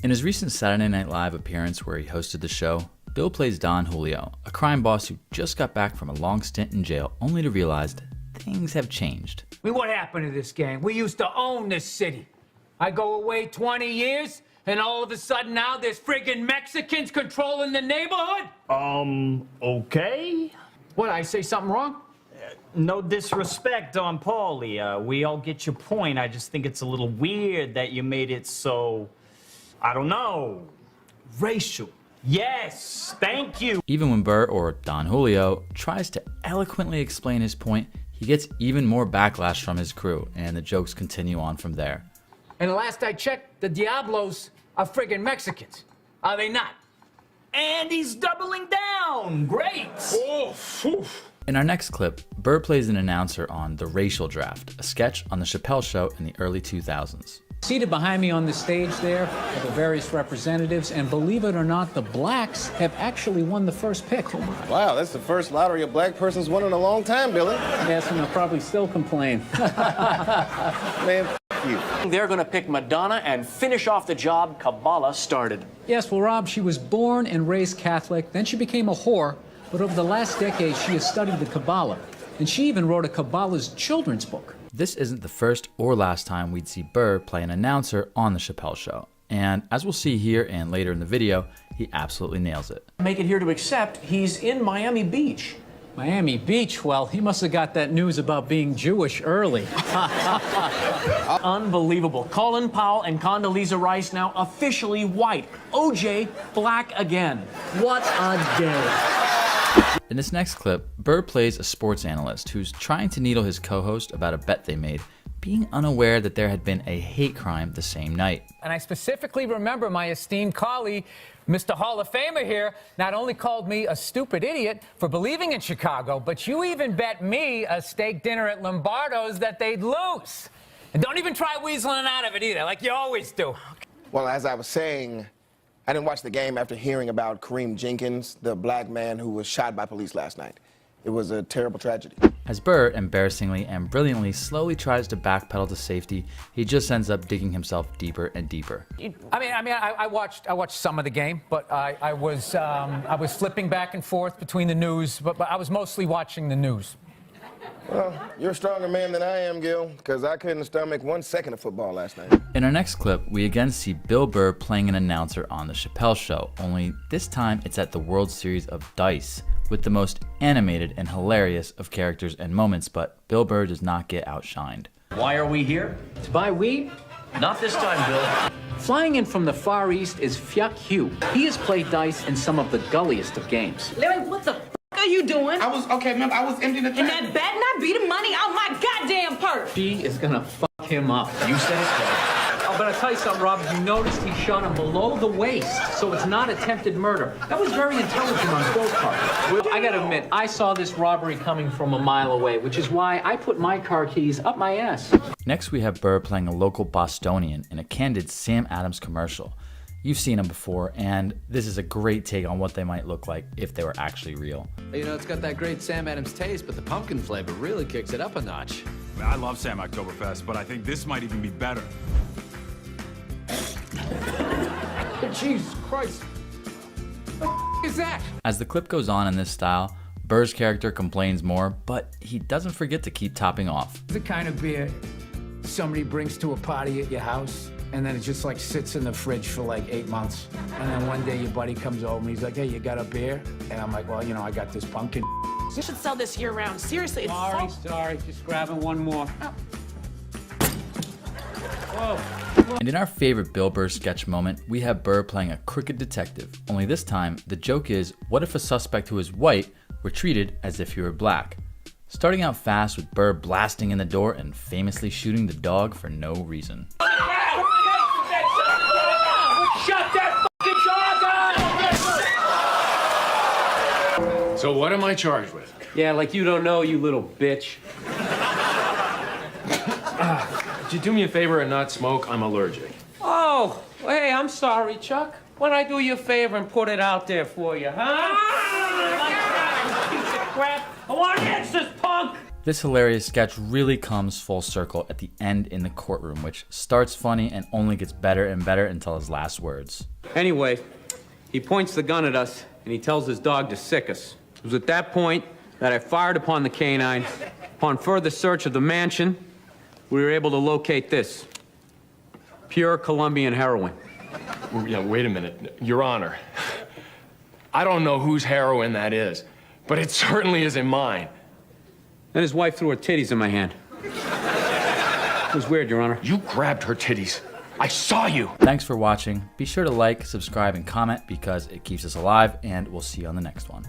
In his recent Saturday Night Live appearance where he hosted the show, Bill plays Don Julio, a crime boss who just got back from a long stint in jail only to realize things have changed. I mean, what happened to this gang? We used to own this city. I go away 20 years, and all of a sudden now there's friggin' Mexicans controlling the neighborhood? Okay? What, I say something wrong? No disrespect on Paulie. We all get your point. I just think it's a little weird that you made it so, I don't know, racial. Yes, thank you. Even when Burr, or Don Julio, tries to eloquently explain his point, he gets even more backlash from his crew, and the jokes continue on from there. And the last I checked, the Diablos are friggin' Mexicans. Are they not? And he's doubling down. Great. In our next clip, Burr plays an announcer on The Racial Draft, a sketch on the Chappelle Show in the early 2000s. Seated behind me on the stage there are the various representatives, and believe it or not, the blacks have actually won the first pick. Wow, that's the first lottery a black person's won in a long time, Billy. Yes, and they'll probably still complain. Man, you. They're gonna pick Madonna and finish off the job Kabbalah started. Yes, well, Rob, she was born and raised Catholic, then she became a whore, but over the last decade, she has studied the Kabbalah, and she even wrote a Kabbalah's children's book. This isn't the first or last time we'd see Burr play an announcer on the Chappelle Show, and as we'll see here and later in the video, he absolutely nails it. Make it here to accept he's in Miami Beach. Miami Beach, well, he must have got that news about being Jewish early. Unbelievable. Colin Powell and Condoleezza Rice now officially white. OJ black again. What a day. In this next clip, Burr plays a sports analyst who's trying to needle his co-host about a bet they made, being unaware that there had been a hate crime the same night. And I specifically remember my esteemed colleague, Mr. Hall of Famer here, not only called me a stupid idiot for believing in Chicago, but you even bet me a steak dinner at Lombardo's that they'd lose. And don't even try weaseling out of it either, like you always do. Well, as I was saying, I didn't watch the game after hearing about Kareem Jenkins, the black man who was shot by police last night. It was a terrible tragedy. As Burr embarrassingly and brilliantly slowly tries to backpedal to safety, he just ends up digging himself deeper and deeper. I watched some of the game, but I was flipping back and forth between the news, but I was mostly watching the news. Well, you're a stronger man than I am, Gil, because I couldn't stomach 1 second of football last night. In our next clip, we again see Bill Burr playing an announcer on the Chappelle Show, only this time it's at the World Series of Dice, with the most animated and hilarious of characters and moments, but Bill Burr does not get outshined. Why are we here? To buy weed? Not this time, Bill. Flying in from the Far East is Fyuk Hugh. He has played dice in some of the gulliest of games. Larry, what the are you doing? I was emptying the trash. And that better not be the money out my goddamn purse. She is gonna fuck him up. You said it, Bill. Oh, but I'll tell you something, Rob. You noticed he shot him below the waist, so it's not attempted murder. That was very intelligent on both parts. I gotta admit, I saw this robbery coming from a mile away, which is why I put my car keys up my ass. Next, we have Burr playing a local Bostonian in a candid Sam Adams commercial. You've seen them before, and this is a great take on what they might look like if they were actually real. You know, it's got that great Sam Adams taste, but the pumpkin flavor really kicks it up a notch. I love Sam Oktoberfest, but I think this might even be better. Jesus Christ. What the is that? As the clip goes on in this style, Burr's character complains more, but he doesn't forget to keep topping off. The kind of beer somebody brings to a party at your house, and then it just like sits in the fridge for like 8 months. And then one day your buddy comes over and he's like, hey, you got a beer? And I'm like, well, you know, I got this pumpkin. You should sell this year round. Seriously, it's Sorry, just grabbing one more. Oh. Whoa. And in our favorite Bill Burr sketch moment, we have Burr playing a crooked detective. Only this time, the joke is, what if a suspect who is white were treated as if he were black? Starting out fast with Burr blasting in the door and famously shooting the dog for no reason. Shut that fucking dog up! So what am I charged with? Yeah, like you don't know, you little bitch. Could you do me a favor and not smoke? I'm allergic. Oh, hey, I'm sorry, Chuck. Why'd I do you a favor and put it out there for you, huh? Piece of crap. I want answers, punk! This hilarious sketch really comes full circle at the end in the courtroom, which starts funny and only gets better and better until his last words. Anyway, he points the gun at us and he tells his dog to sick us. It was at that point that I fired upon the canine. Upon further search of the mansion, we were able to locate this. Pure Colombian heroin. Yeah, wait a minute. Your Honor, I don't know whose heroin that is, but it certainly isn't mine. Then his wife threw her titties in my hand. It was weird, Your Honor. You grabbed her titties. I saw you. Thanks for watching. Be sure to like, subscribe, and comment because it keeps us alive, and we'll see you on the next one.